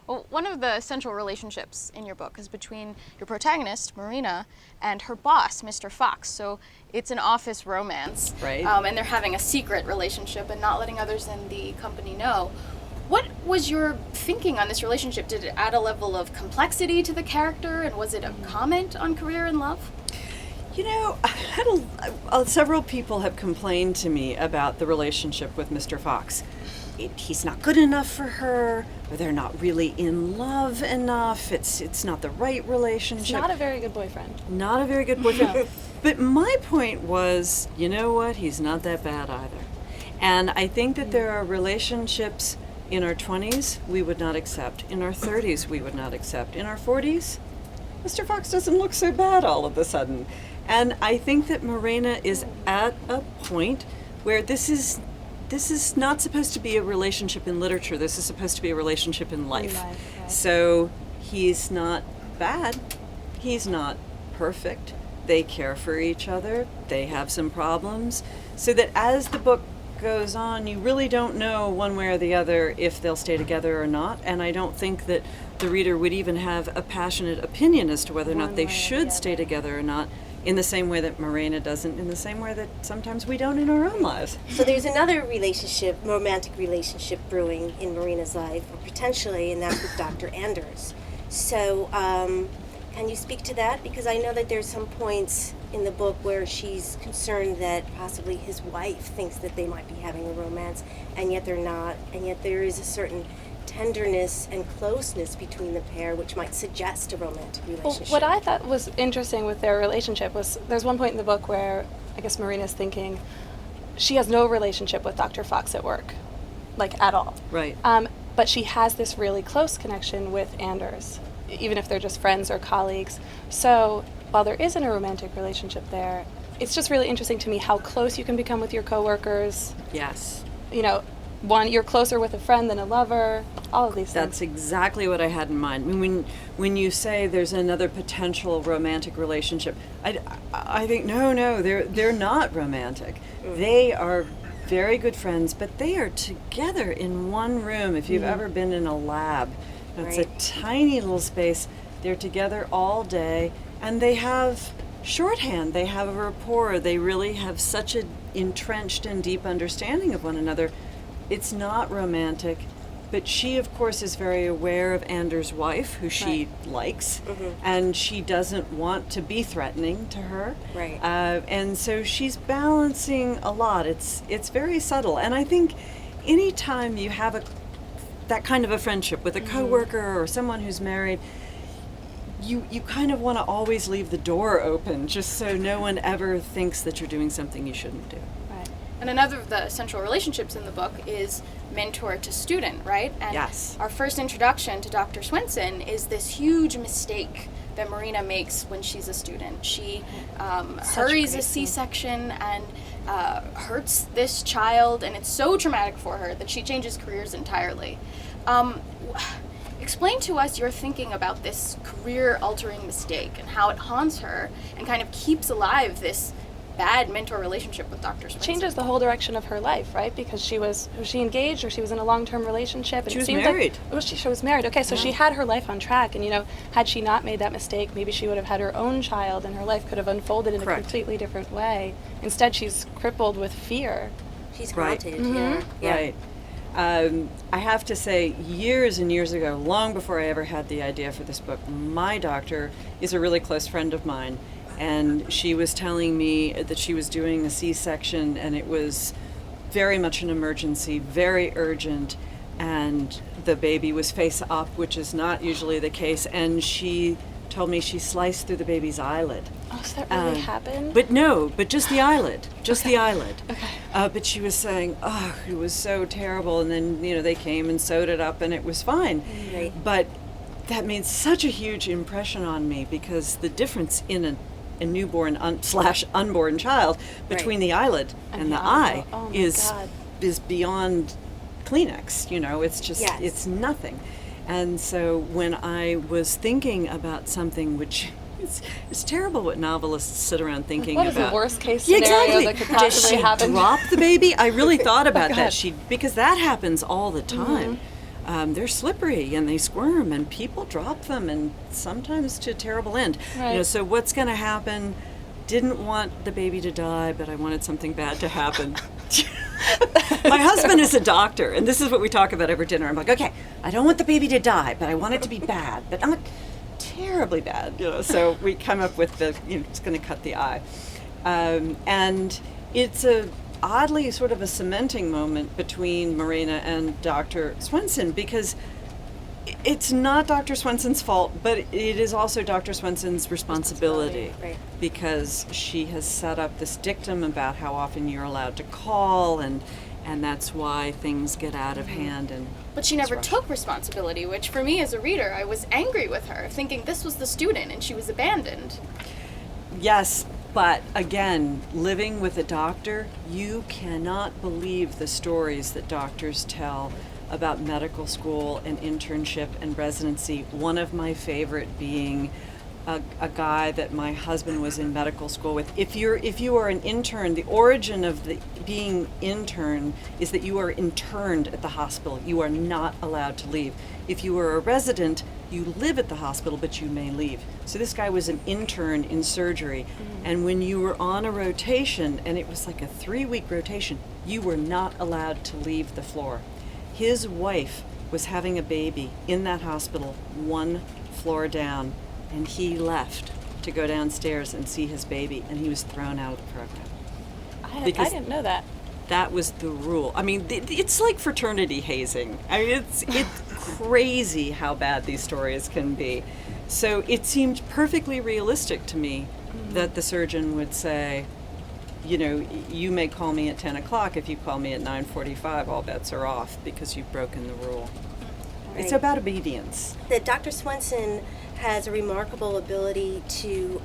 Well, one of the central relationships in your book is between your protagonist, Marina, and her boss, Mr. Fox. So it's an office romance. Right. And they're having a secret relationship and not letting others in the company know. What was your thinking on this relationship? Did it add a level of complexity to the character, and was it a comment on career and love? You know, I had several people have complained to me about the relationship with Mr. Fox. He's not good enough for her, or they're not really in love enough. It's not the right relationship. He's not a very good boyfriend. Not a very good boyfriend. No. But my point was, you know what? He's not that bad either. And I think that there are relationships in our 20s we would not accept. In our 30s we would not accept. In our 40s, Mr. Fox doesn't look so bad all of a sudden. And I think that Marina is at a point where this is not supposed to be a relationship in literature. This is supposed to be a relationship in life. Right. So he's not bad. He's not perfect. They care for each other. They have some problems. So that as the book goes on, you really don't know one way or the other if they'll stay together or not. And I don't think that the reader would even have a passionate opinion as to whether or not they should stay together or not, in the same way that Marina doesn't, in the same way that sometimes we don't in our own lives. So there's another relationship, romantic relationship brewing in Marina's life, or potentially, and that's with Dr. Anders. So can you speak to that? Because I know that there's some points in the book where she's concerned that possibly his wife thinks that they might be having a romance, and yet they're not, and yet there is a certain tenderness and closeness between the pair, which might suggest a romantic relationship. Well, what I thought was interesting with their relationship was there's one point in the book where I guess Marina's thinking she has no relationship with Dr. Fox at work, like at all. Right. But she has this really close connection with Anders, even if they're just friends or colleagues. So while there isn't a romantic relationship there, it's just really interesting to me how close you can become with your coworkers. Yes. You know, one, you're closer with a friend than a lover, all of these things. That's exactly what I had in mind. I mean, when you say there's another potential romantic relationship, I think, no, they're not romantic. They are very good friends, but they are together in one room. If you've ever been in a lab, it's a tiny little space. They're together all day, and they have shorthand. They have a rapport. They really have such an entrenched and deep understanding of one another. It's not romantic, but she, of course, is very aware of Anders' wife, who she likes, and she doesn't want to be threatening to her. Right. And so she's balancing a lot. It's very subtle, and I think any time you have that kind of a friendship with a coworker or someone who's married, you kind of want to always leave the door open, just so no one ever thinks that you're doing something you shouldn't do. And another of the central relationships in the book is mentor to student, right? And yes. Our first introduction to Dr. Swanson is this huge mistake that Marina makes when she's a student. She hurries a C-section and hurts this child, and it's so traumatic for her that she changes careers entirely. Explain to us your thinking about this career-altering mistake and how it haunts her and kind of keeps alive this bad mentor relationship with Dr. Swanson. Changes the whole direction of her life, right? Because was she engaged, or she was in a long-term relationship? And she was married. She was married. Okay, so she had her life on track, and had she not made that mistake, maybe she would have had her own child, and her life could have unfolded in a completely different way. Instead, she's crippled with fear. She's haunted. Yeah. Right. I have to say, years and years ago, long before I ever had the idea for this book, my doctor is a really close friend of mine. And she was telling me that she was doing a C-section, and it was very much an emergency, very urgent, and the baby was face up, which is not usually the case, and she told me she sliced through the baby's eyelid. Oh, so that really happened? But just the eyelid, the eyelid. Okay. But she was saying, it was so terrible, and then, they came and sewed it up, and it was fine. Right. But that made such a huge impression on me, because the difference in a newborn / unborn child between the eyelid and the eye is beyond Kleenex. It's just it's nothing. And so when I was thinking about something which it's terrible what novelists sit around thinking about. What is the worst case scenario that could possibly happen? Does she drop the baby? I really thought about that. Because that happens all the time. they're slippery and they squirm and people drop them, and sometimes to a terrible end. Right. So what's going to happen? Didn't want the baby to die, but I wanted something bad to happen. My husband is a doctor, and this is what we talk about over dinner. I'm like, okay, I don't want the baby to die, but I want it to be bad, but not terribly bad, So we come up with it's going to cut the eye. And it's oddly sort of a cementing moment between Marina and Dr. Swanson, because it's not Dr. Swanson's fault, but it is also Dr. Swanson's responsibility. Right. Because she has set up this dictum about how often you're allowed to call, and that's why things get out of hand. But she never took responsibility, which for me as a reader, I was angry with her, thinking this was the student and she was abandoned. Yes, but again, living with a doctor, you cannot believe the stories that doctors tell about medical school and internship and residency. One of my favorite being a guy that my husband was in medical school with. If you are an intern, the origin of being intern is that you are interned at the hospital. You are not allowed to leave. If you are a resident, you live at the hospital, but you may leave. So this guy was an intern in surgery, and when you were on a rotation, and it was like a 3-week rotation, you were not allowed to leave the floor. His wife was having a baby in that hospital 1 floor down, and he left to go downstairs and see his baby, and he was thrown out of the program. I Because didn't know that. that was the rule. I mean, it's like fraternity hazing. I mean, it's crazy how bad these stories can be. So it seemed perfectly realistic to me that the surgeon would say, you may call me at 10 o'clock. If you call me at 9:45, all bets are off because you've broken the rule. Right. It's about obedience. That Dr. Swanson has a remarkable ability to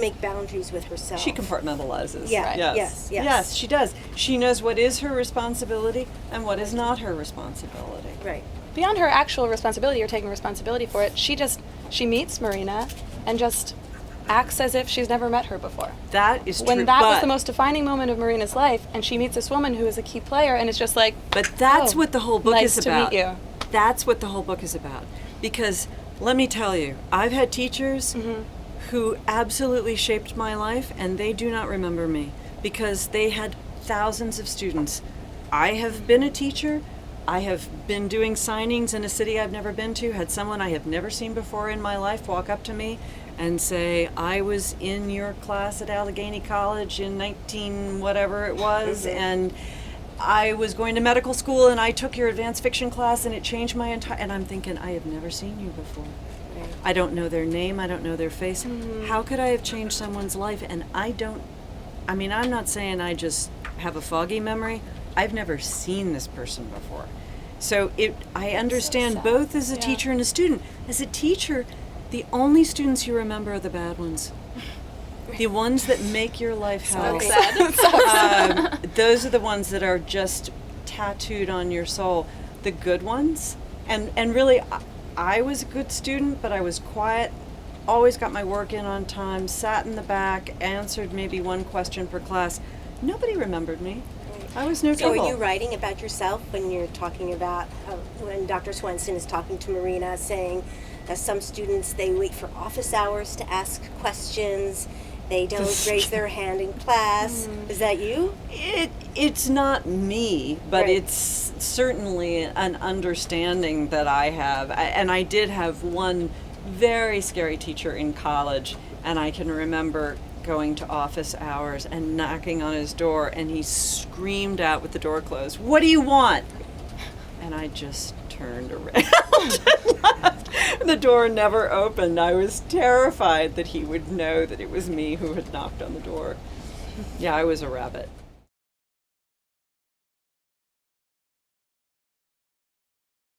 make boundaries with herself. She compartmentalizes. Yeah, Right. yes. Yes, she does. She knows what is her responsibility and what is not her responsibility. Right. Beyond her actual responsibility or taking responsibility for it, she meets Marina and just acts as if she's never met her before. That is true. When that was but- the most defining moment of Marina's life, and she meets this woman who is a key player, and it's just like, But that's oh, what the whole book nice is to about. meet you. That's what the whole book is about. Because let me tell you, I've had teachers who absolutely shaped my life, and they do not remember me because they had thousands of students. I have been a teacher. I have been doing signings in a city I've never been to, had someone I have never seen before in my life walk up to me and say, I was in your class at Allegheny College in 19 whatever it was, and I was going to medical school and I took your advanced fiction class and it changed my entire, and I'm thinking, I have never seen you before. Right. I don't know their name, I don't know their face. How could I have changed someone's life? And I'm not saying I just have a foggy memory. I've never seen this person before. So I understand sad. both as a Yeah. teacher and a student. As a teacher, the only students you remember are the bad ones. The ones that make your life hell. Those are the ones that are just tattooed on your soul. The good ones, and really, I was a good student, but I was quiet, always got my work in on time, sat in the back, answered maybe 1 question per class. Nobody remembered me. I was no So trouble. are you writing about yourself when you're talking about, when Dr. Swanson is talking to Marina, saying that some students, they wait for office hours to ask questions, they don't raise their hand in class. Is that you? It's not me, but Right. it's certainly an understanding that I have. And I did have one very scary teacher in college, and I can remember going to office hours and knocking on his door, and he screamed out with the door closed, "What do you want?" And I just turned around and left. The door never opened. I was terrified that he would know that it was me who had knocked on the door. Yeah, I was a rabbit.